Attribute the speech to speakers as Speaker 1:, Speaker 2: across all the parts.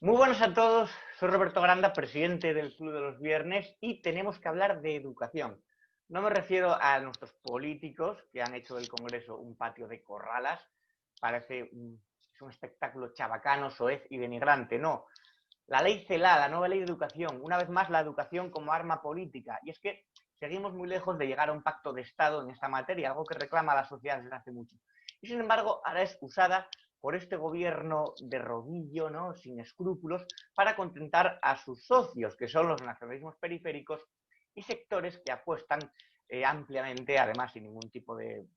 Speaker 1: Muy buenas a todos, soy Roberto Granda, presidente del Club de los Viernes y tenemos que hablar de educación. No me refiero a nuestros políticos que han hecho del Congreso un patio de corralas, parece un espectáculo chabacano, soez y denigrante, no. La ley CELA, la nueva ley de educación, una vez más la educación como arma política, y es que seguimos muy lejos de llegar a un pacto de Estado en esta materia, algo que reclama la sociedad desde hace mucho. Y sin embargo, ahora es usada por este gobierno de rodillo, ¿no? Sin escrúpulos, para contentar a sus socios, que son los nacionalismos periféricos y sectores que apuestan ampliamente, además sin ningún tipo de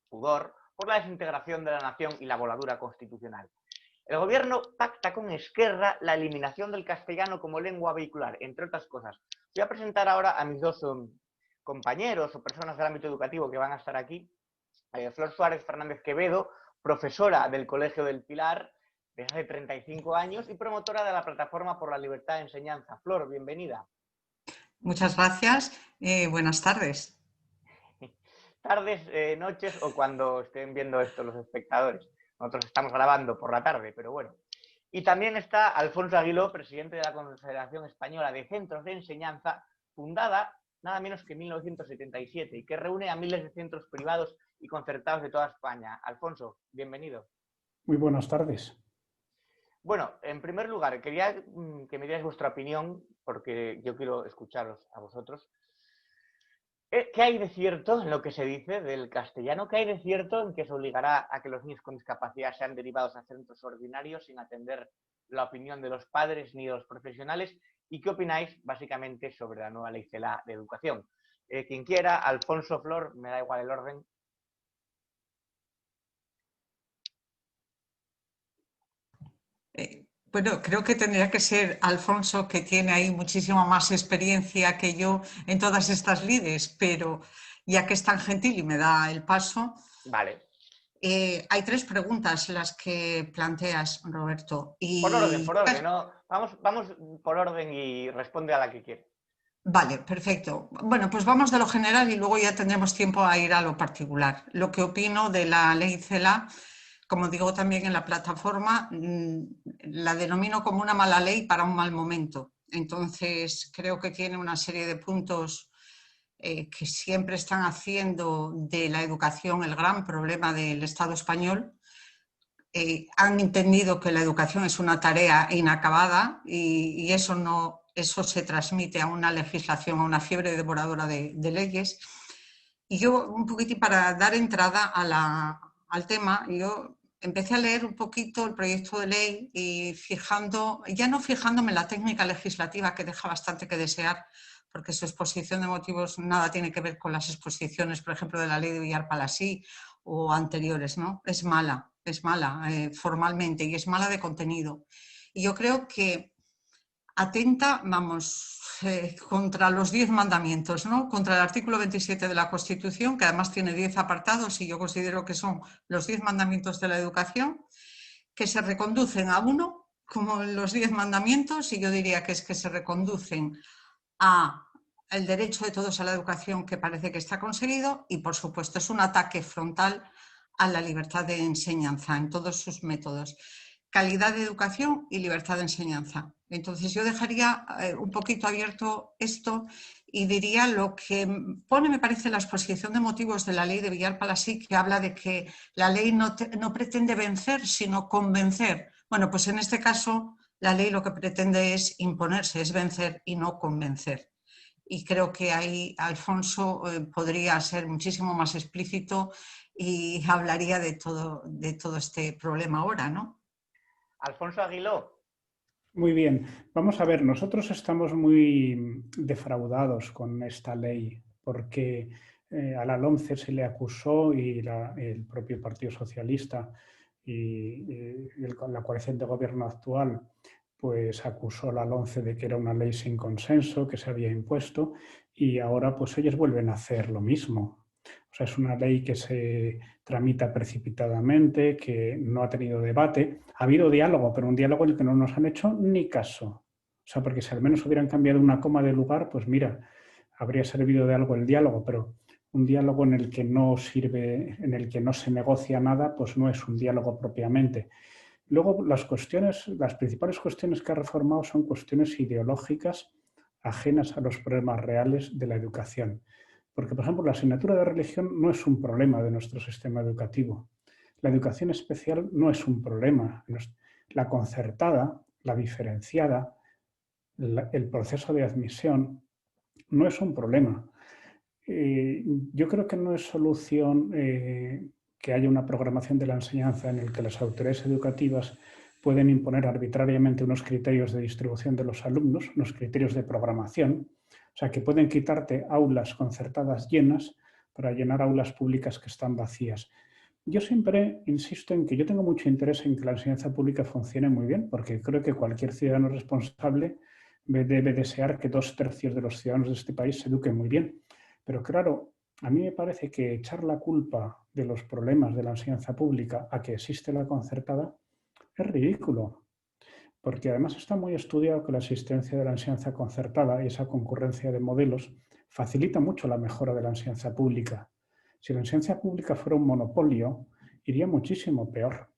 Speaker 1: pudor, por la desintegración de la nación y la voladura constitucional. El gobierno pacta con Esquerra la eliminación del castellano como lengua vehicular, entre otras cosas. Voy a presentar ahora a mis dos compañeros o personas del ámbito educativo que van a estar aquí. Flor Suárez Fernández Quevedo, profesora del Colegio del Pilar desde hace 35 años y promotora de la Plataforma por la Libertad de Enseñanza. Flor, bienvenida.
Speaker 2: Muchas gracias. Buenas tardes.
Speaker 1: Tardes, noches o cuando estén viendo esto los espectadores. Nosotros estamos grabando por la tarde, pero bueno. Y también está Alfonso Aguiló, presidente de la Confederación Española de Centros de Enseñanza, fundada nada menos que en 1977 y que reúne a miles de centros privados y concertados de toda España. Alfonso, bienvenido.
Speaker 3: Muy buenas tardes.
Speaker 1: Bueno, en primer lugar, quería que me dierais vuestra opinión, porque yo quiero escucharos a vosotros. ¿Qué hay de cierto en lo que se dice del castellano? ¿Qué hay de cierto en que se obligará a que los niños con discapacidad sean derivados a centros ordinarios sin atender la opinión de los padres ni de los profesionales? ¿Y qué opináis básicamente sobre la nueva ley CELA de educación? Quien quiera, Alfonso, Flor, me da igual el orden.
Speaker 2: Bueno, creo que tendría que ser Alfonso, que tiene ahí muchísima más experiencia que yo en todas estas lides, pero ya que es tan gentil y me da el paso.
Speaker 1: Vale.
Speaker 2: Hay tres preguntas las que planteas, Roberto.
Speaker 1: Por orden, ¿no? Vamos por orden y responde a la que quiere.
Speaker 2: Vale, perfecto. Bueno, pues vamos de lo general y luego ya tendremos tiempo a ir a lo particular. Lo que opino de la ley CELA, como digo también en la plataforma, la denomino como una mala ley para un mal momento. Entonces, creo que tiene una serie de puntos que siempre están haciendo de la educación el gran problema del Estado español. Han entendido que la educación es una tarea inacabada y eso se transmite a una legislación, a una fiebre devoradora de leyes. Y yo, un poquitín para dar entrada al tema, yo empecé a leer un poquito el proyecto de ley y ya no fijándome en la técnica legislativa, que deja bastante que desear, porque su exposición de motivos nada tiene que ver con las exposiciones, por ejemplo, de la ley de Villar-Palasí o anteriores, ¿no? Es mala formalmente y es mala de contenido. Y yo creo que atenta, contra los 10 mandamientos, ¿no? Contra el artículo 27 de la Constitución, que además tiene 10 apartados y yo considero que son los 10 mandamientos de la educación, que se reconducen a uno, como los 10 mandamientos, y yo diría que es que se reconducen a el derecho de todos a la educación, que parece que está conseguido, y por supuesto es un ataque frontal a la libertad de enseñanza en todos sus métodos. Calidad de educación y libertad de enseñanza. Entonces yo dejaría un poquito abierto esto y diría lo que pone, me parece, la exposición de motivos de la ley de Villar-Palasí, que habla de que la ley no pretende vencer, sino convencer. Bueno, pues en este caso la ley lo que pretende es imponerse, es vencer y no convencer. Y creo que ahí Alfonso podría ser muchísimo más explícito y hablaría de todo este problema ahora, ¿no?
Speaker 1: Alfonso Aguiló.
Speaker 3: Muy bien. Vamos a ver, nosotros estamos muy defraudados con esta ley porque a la LOMCE se le acusó y el propio Partido Socialista y la coalición de gobierno actual pues acusó a la LOMCE de que era una ley sin consenso, que se había impuesto y ahora pues ellos vuelven a hacer lo mismo. O sea, es una ley que se tramita precipitadamente, que no ha tenido debate. Ha habido diálogo, pero un diálogo en el que no nos han hecho ni caso. O sea, porque si al menos hubieran cambiado una coma de lugar, pues mira, habría servido de algo el diálogo, pero un diálogo en el que no sirve, en el que no se negocia nada, pues no es un diálogo propiamente. Luego, las principales cuestiones que ha reformado son cuestiones ideológicas ajenas a los problemas reales de la educación. Porque, por ejemplo, la asignatura de religión no es un problema de nuestro sistema educativo. La educación especial no es un problema. La concertada, la diferenciada, el proceso de admisión no es un problema. Yo creo que no es solución que haya una programación de la enseñanza en la que las autoridades educativas pueden imponer arbitrariamente unos criterios de distribución de los alumnos, unos criterios de programación, o sea, que pueden quitarte aulas concertadas llenas para llenar aulas públicas que están vacías. Yo siempre insisto en que yo tengo mucho interés en que la enseñanza pública funcione muy bien, porque creo que cualquier ciudadano responsable debe desear que 2/3 de los ciudadanos de este país se eduquen muy bien. Pero claro, a mí me parece que echar la culpa de los problemas de la enseñanza pública a que existe la concertada es ridículo, porque además está muy estudiado que la existencia de la enseñanza concertada y esa concurrencia de modelos facilita mucho la mejora de la enseñanza pública. Si la enseñanza pública fuera un monopolio, iría muchísimo peor.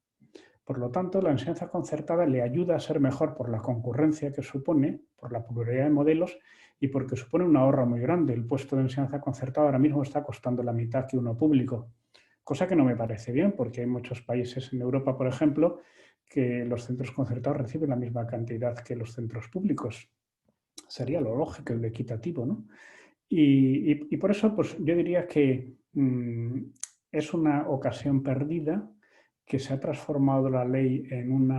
Speaker 3: Por lo tanto, la enseñanza concertada le ayuda a ser mejor por la concurrencia que supone, por la pluralidad de modelos y porque supone un ahorro muy grande. El puesto de enseñanza concertada ahora mismo está costando la mitad que uno público, cosa que no me parece bien porque hay muchos países en Europa, por ejemplo, que los centros concertados reciben la misma cantidad que los centros públicos. Sería lo lógico y lo equitativo, ¿no? Y por eso pues, yo diría que es una ocasión perdida que se ha transformado la ley en un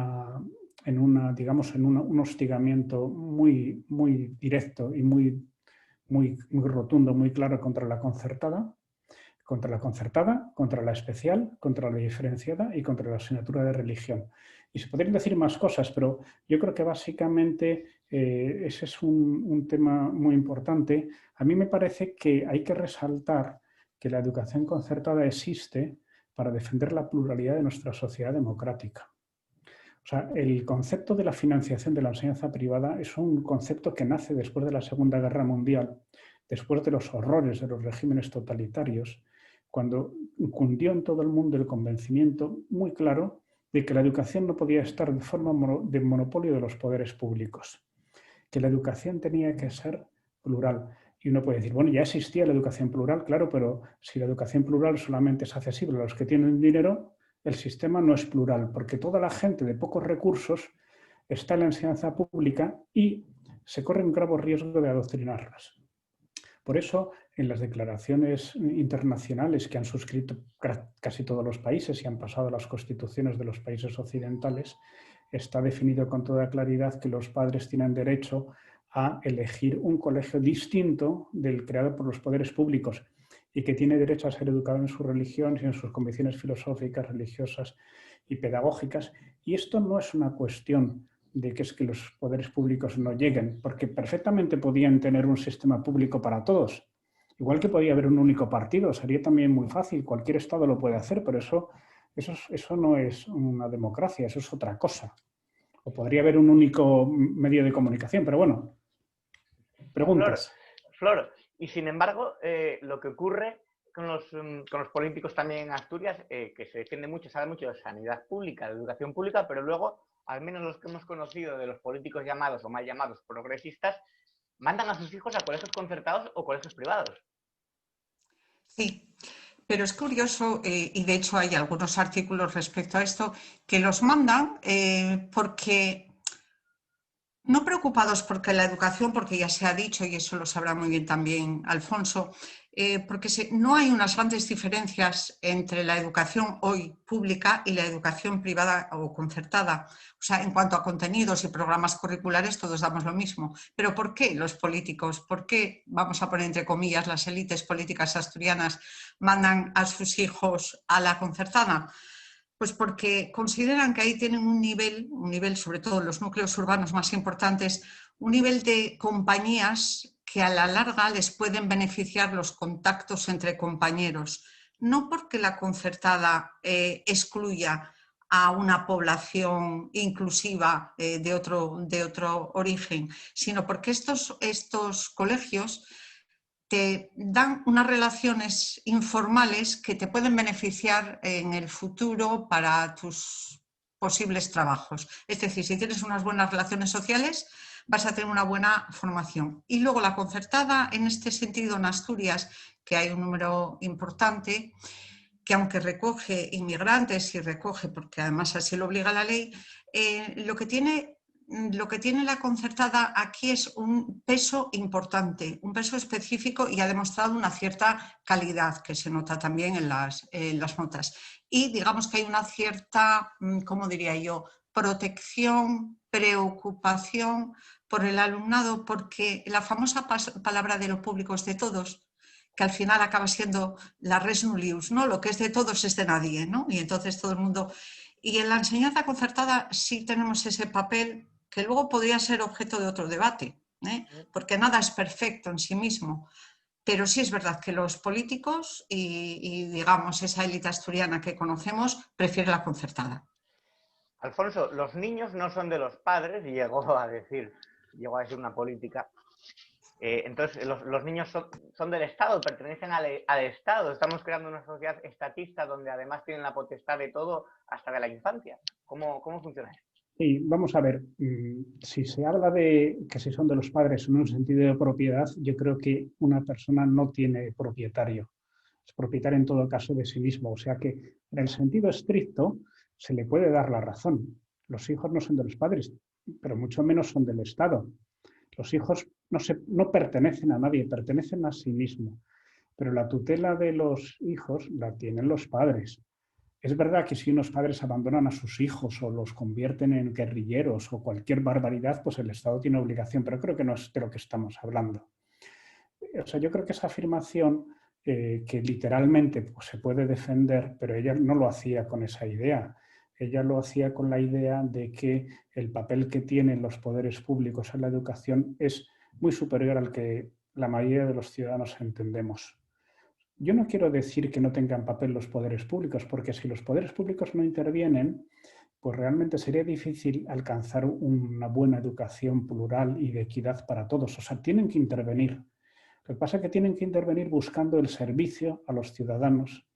Speaker 3: hostigamiento muy, muy directo y muy rotundo, muy claro contra la concertada, contra la especial, contra la diferenciada y contra la asignatura de religión. Y se podrían decir más cosas, pero yo creo que básicamente ese es un tema muy importante. A mí me parece que hay que resaltar que la educación concertada existe para defender la pluralidad de nuestra sociedad democrática. O sea, el concepto de la financiación de la enseñanza privada es un concepto que nace después de la Segunda Guerra Mundial, después de los horrores de los regímenes totalitarios, cuando cundió en todo el mundo el convencimiento muy claro de que la educación no podía estar de forma de monopolio de los poderes públicos, que la educación tenía que ser plural. Y uno puede decir, bueno, ya existía la educación plural, claro, pero si la educación plural solamente es accesible a los que tienen dinero, el sistema no es plural, porque toda la gente de pocos recursos está en la enseñanza pública y se corre un grave riesgo de adoctrinarlas. Por eso, en las declaraciones internacionales que han suscrito casi todos los países y han pasado a las constituciones de los países occidentales, está definido con toda claridad que los padres tienen derecho a elegir un colegio distinto del creado por los poderes públicos y que tiene derecho a ser educado en su religión y en sus convicciones filosóficas, religiosas y pedagógicas. Y esto no es una cuestión de que es que los poderes públicos no lleguen, porque perfectamente podían tener un sistema público para todos. Igual que podía haber un único partido, sería también muy fácil, cualquier Estado lo puede hacer, pero eso no es una democracia, eso es otra cosa. O podría haber un único medio de comunicación, pero bueno, preguntas.
Speaker 1: Flor, y sin embargo, lo que ocurre con los políticos también en Asturias, que se defiende mucho, sabe mucho de sanidad pública, de educación pública, pero luego, al menos los que hemos conocido de los políticos llamados o mal llamados progresistas, mandan a sus hijos a colegios concertados o colegios privados.
Speaker 2: Sí, pero es curioso, y de hecho hay algunos artículos respecto a esto, que los mandan porque, no preocupados porque la educación, porque ya se ha dicho, y eso lo sabrá muy bien también Alfonso, porque no hay unas grandes diferencias entre la educación hoy pública y la educación privada o concertada. O sea, en cuanto a contenidos y programas curriculares, todos damos lo mismo. Pero ¿por qué los políticos, por qué, vamos a poner entre comillas, las élites políticas asturianas mandan a sus hijos a la concertada? Pues porque consideran que ahí tienen un nivel, sobre todo en los núcleos urbanos más importantes, un nivel de compañías que a la larga les pueden beneficiar los contactos entre compañeros. No porque la concertada excluya a una población inclusiva de otro origen, sino porque estos colegios te dan unas relaciones informales que te pueden beneficiar en el futuro para tus posibles trabajos. Es decir, si tienes unas buenas relaciones sociales, vas a tener una buena formación. Y luego la concertada, en este sentido, en Asturias, que hay un número importante, que aunque recoge inmigrantes y recoge, porque además así lo obliga la ley, lo que tiene la concertada aquí es un peso importante, un peso específico, y ha demostrado una cierta calidad que se nota también en las notas. Y digamos que hay una cierta, ¿cómo diría yo?, protección, preocupación por el alumnado, porque la famosa palabra de lo público es de todos, que al final acaba siendo la res nullius, ¿no? Lo que es de todos es de nadie, ¿no? Y entonces todo el mundo... Y en la enseñanza concertada sí tenemos ese papel que luego podría ser objeto de otro debate, porque nada es perfecto en sí mismo. Pero sí es verdad que los políticos y digamos, esa élite asturiana que conocemos prefiere la concertada.
Speaker 1: Alfonso, los niños no son de los padres, y llegó a decir una política. Entonces, los niños son del Estado, pertenecen al Estado. Estamos creando una sociedad estatista donde además tienen la potestad de todo, hasta de la infancia. ¿Cómo funciona eso?
Speaker 3: Sí, vamos a ver, si se habla de que si son de los padres en un sentido de propiedad, yo creo que una persona no tiene propietario. Es propietario en todo caso de sí mismo. O sea que en el sentido estricto se le puede dar la razón. Los hijos no son de los padres, pero mucho menos son del Estado. Los hijos no pertenecen a nadie, pertenecen a sí mismos. Pero la tutela de los hijos la tienen los padres. Es verdad que si unos padres abandonan a sus hijos o los convierten en guerrilleros o cualquier barbaridad, pues el Estado tiene obligación, pero creo que no es de lo que estamos hablando. O sea, yo creo que esa afirmación, que literalmente pues, se puede defender, pero ella no lo hacía con esa idea. Ella lo hacía con la idea de que el papel que tienen los poderes públicos en la educación es muy superior al que la mayoría de los ciudadanos entendemos. Yo no quiero decir que no tengan papel los poderes públicos, porque si los poderes públicos no intervienen, pues realmente sería difícil alcanzar una buena educación plural y de equidad para todos. O sea, tienen que intervenir. Lo que pasa es que tienen que intervenir buscando el servicio a los ciudadanos.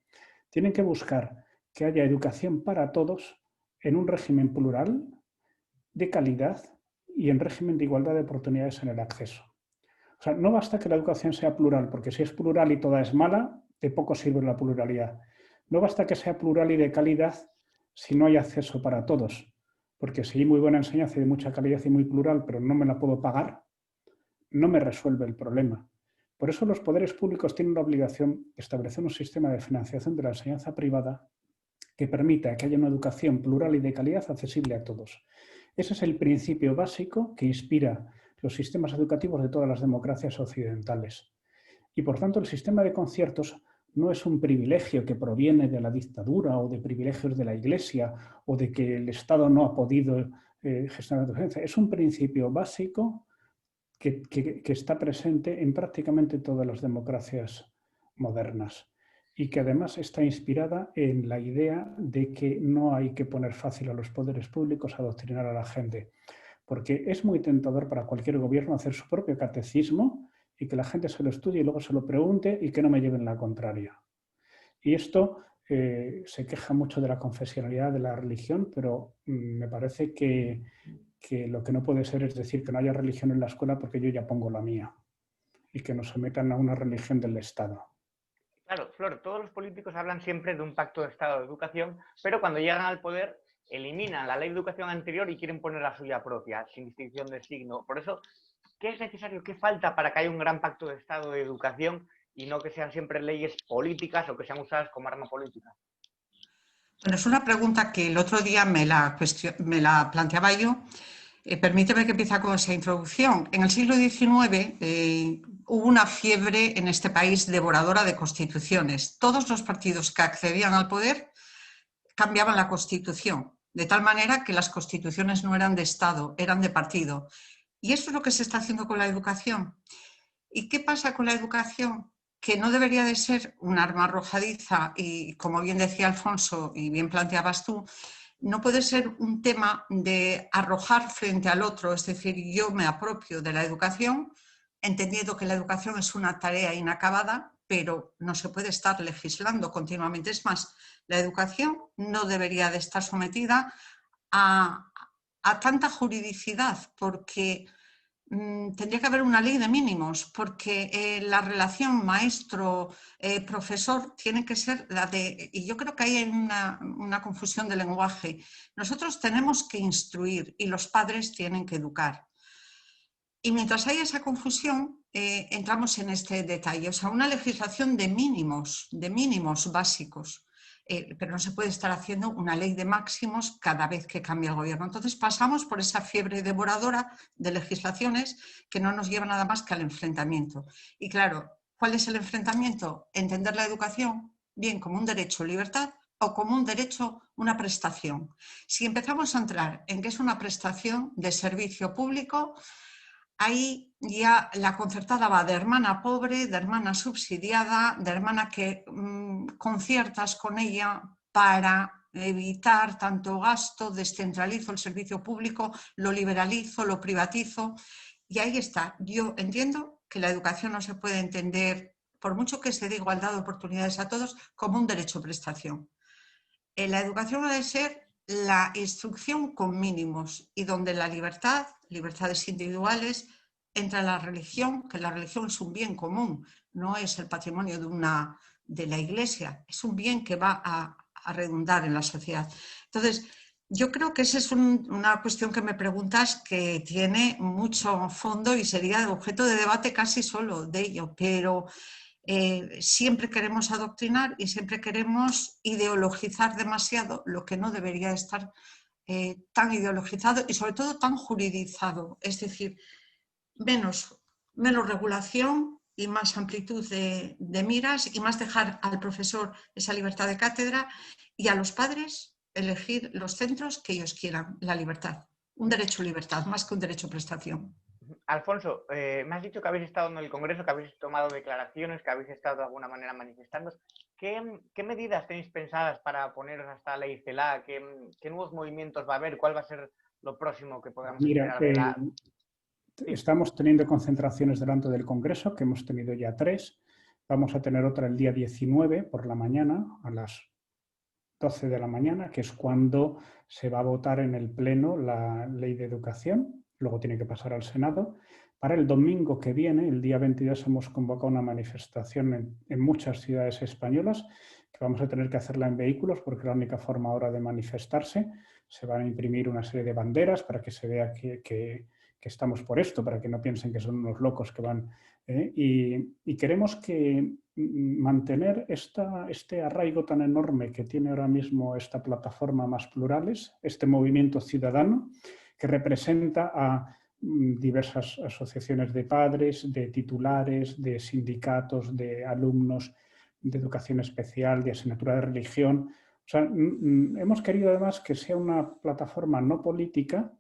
Speaker 3: Tienen que buscar que haya educación para todos en un régimen plural, de calidad y en régimen de igualdad de oportunidades en el acceso. O sea, no basta que la educación sea plural, porque si es plural y toda es mala, de poco sirve la pluralidad. No basta que sea plural y de calidad si no hay acceso para todos, porque si hay muy buena enseñanza y de mucha calidad y muy plural, pero no me la puedo pagar, no me resuelve el problema. Por eso los poderes públicos tienen la obligación de establecer un sistema de financiación de la enseñanza privada que permita que haya una educación plural y de calidad accesible a todos. Ese es el principio básico que inspira los sistemas educativos de todas las democracias occidentales. Y por tanto el sistema de conciertos no es un privilegio que proviene de la dictadura o de privilegios de la Iglesia o de que el Estado no ha podido gestionar la educación. Es un principio básico que está presente en prácticamente todas las democracias modernas y que además está inspirada en la idea de que no hay que poner fácil a los poderes públicos a adoctrinar a la gente, porque es muy tentador para cualquier gobierno hacer su propio catecismo y que la gente se lo estudie y luego se lo pregunte y que no me lleven la contraria. Y esto se queja mucho de la confesionalidad de la religión, pero me parece que lo que no puede ser es decir que no haya religión en la escuela porque yo ya pongo la mía y que nos sometan a una religión del Estado.
Speaker 1: Claro, Flor, todos los políticos hablan siempre de un pacto de Estado de educación, pero cuando llegan al poder eliminan la ley de educación anterior y quieren poner la suya propia, sin distinción de signo. Por eso, ¿qué es necesario, qué falta para que haya un gran pacto de Estado de educación y no que sean siempre leyes políticas o que sean usadas como arma política?
Speaker 2: Bueno, es una pregunta que el otro día me la planteaba yo. Permíteme que empiece con esa introducción. En el siglo XIX hubo una fiebre en este país devoradora de constituciones. Todos los partidos que accedían al poder cambiaban la Constitución, de tal manera que las constituciones no eran de Estado, eran de partido. Y eso es lo que se está haciendo con la educación. ¿Y qué pasa con la educación? Que no debería de ser un arma arrojadiza y, como bien decía Alfonso y bien planteabas tú, no puede ser un tema de arrojar frente al otro, es decir, yo me apropio de la educación, entendiendo que la educación es una tarea inacabada, pero no se puede estar legislando continuamente. Es más, la educación no debería de estar sometida a tanta juridicidad, porque tendría que haber una ley de mínimos, porque la relación maestro-profesor tiene que ser la de, y yo creo que hay una confusión de lenguaje. Nosotros tenemos que instruir y los padres tienen que educar. Y mientras hay esa confusión, entramos en este detalle, o sea, una legislación de mínimos básicos. Pero no se puede estar haciendo una ley de máximos cada vez que cambia el gobierno. Entonces pasamos por esa fiebre devoradora de legislaciones que no nos lleva nada más que al enfrentamiento. Y claro, ¿cuál es el enfrentamiento? Entender la educación bien como un derecho o libertad o como un derecho, una prestación. Si empezamos a entrar en que es una prestación de servicio público, ahí ya la concertada va de hermana pobre, de hermana subsidiada, de hermana que conciertas con ella para evitar tanto gasto, descentralizo el servicio público, lo liberalizo, lo privatizo. Y ahí está. Yo entiendo que la educación no se puede entender, por mucho que se dé igualdad de oportunidades a todos, como un derecho a prestación. La educación ha de ser la instrucción con mínimos y donde la libertad, libertades individuales, entra la religión, que la religión es un bien común, no es el patrimonio de la Iglesia, es un bien que va a redundar en la sociedad. Entonces, yo creo que esa es una cuestión que me preguntas que tiene mucho fondo y sería objeto de debate casi solo de ello, pero siempre queremos adoctrinar y siempre queremos ideologizar demasiado lo que no debería estar tan ideologizado y sobre todo tan juridizado. Es decir, menos regulación y más amplitud de miras y más dejar al profesor esa libertad de cátedra y a los padres elegir los centros que ellos quieran, la libertad. Un derecho a libertad, más que un derecho a prestación.
Speaker 1: Alfonso, me has dicho que habéis estado en el Congreso, que habéis tomado declaraciones, que habéis estado de alguna manera manifestando. ¿Qué medidas tenéis pensadas para poneros a esta ley CELA? ¿Qué nuevos movimientos va a haber? ¿Cuál va a ser lo próximo que podamos
Speaker 3: Mira,
Speaker 1: esperar de la...?
Speaker 3: estamos teniendo concentraciones delante del Congreso, que hemos tenido ya 3. Vamos a tener otra el día 19 por la mañana, a las 12 de la mañana, que es cuando se va a votar en el Pleno la Ley de Educación. Luego tiene que pasar al Senado. Para el domingo que viene, el día 22, hemos convocado una manifestación en muchas ciudades españolas, que vamos a tener que hacerla en vehículos, porque es la única forma ahora de manifestarse. Se van a imprimir una serie de banderas para que se vea que estamos por esto, para que no piensen que son unos locos que van... y queremos que mantener este arraigo tan enorme que tiene ahora mismo esta plataforma Más Plurales, este movimiento ciudadano que representa a diversas asociaciones de padres, de titulares, de sindicatos, de alumnos de educación especial, de asignatura de religión. O sea, hemos querido además que sea una plataforma no política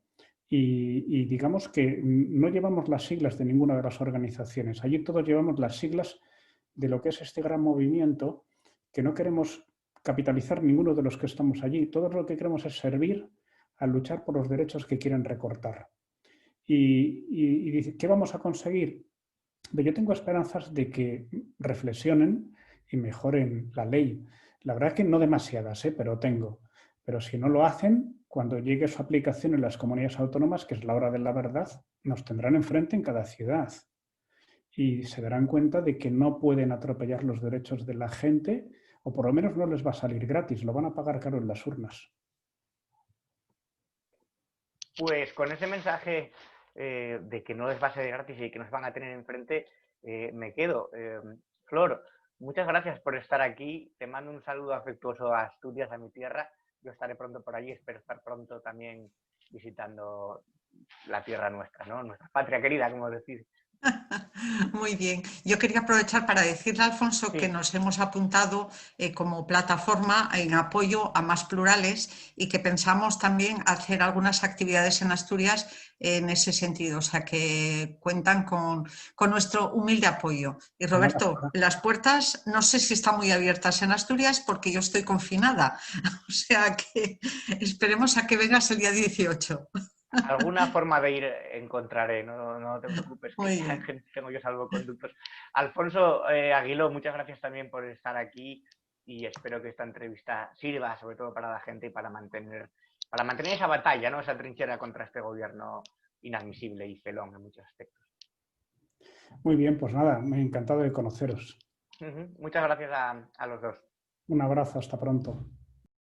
Speaker 3: y digamos que no llevamos las siglas de ninguna de las organizaciones. Allí todos llevamos las siglas de lo que es este gran movimiento, que no queremos capitalizar ninguno de los que estamos allí. Todo lo que queremos es servir a luchar por los derechos que quieren recortar. Y dice, ¿qué vamos a conseguir? Yo tengo esperanzas de que reflexionen y mejoren la ley. La verdad es que no demasiadas, pero tengo. Pero si no lo hacen, cuando llegue su aplicación en las comunidades autónomas, que es la hora de la verdad, nos tendrán enfrente en cada ciudad. Y se darán cuenta de que no pueden atropellar los derechos de la gente, o por lo menos no les va a salir gratis, lo van a pagar caro en las urnas.
Speaker 1: Pues con ese mensaje de que no les va a ser gratis y que nos van a tener enfrente, me quedo. Flor, muchas gracias por estar aquí. Te mando un saludo afectuoso a Asturias, a mi tierra. Yo estaré pronto por allí, espero estar pronto también visitando la tierra nuestra, ¿no? Nuestra patria querida, como decís.
Speaker 2: Muy bien. Yo quería aprovechar para decirle a Alfonso
Speaker 1: Sí.
Speaker 2: que nos hemos apuntado como plataforma en apoyo a Más Plurales y que pensamos también hacer algunas actividades en Asturias en ese sentido. O sea, que cuentan con nuestro humilde apoyo. Y Roberto, las puertas no sé si están muy abiertas en Asturias porque yo estoy confinada. O sea, que esperemos a que vengas el día 18.
Speaker 1: Alguna forma de ir encontraré, no te preocupes, que
Speaker 2: Muy
Speaker 1: ya
Speaker 2: bien.
Speaker 1: tengo yo salvoconductos. Alfonso Aguiló, muchas gracias también por estar aquí y espero que esta entrevista sirva sobre todo para la gente y para mantener para mantener esa batalla, ¿no? Esa trinchera contra este gobierno inadmisible y felón en muchos aspectos.
Speaker 3: Muy bien, pues nada, me ha encantado de conoceros.
Speaker 1: Muchas gracias a los dos.
Speaker 3: Un abrazo, hasta pronto.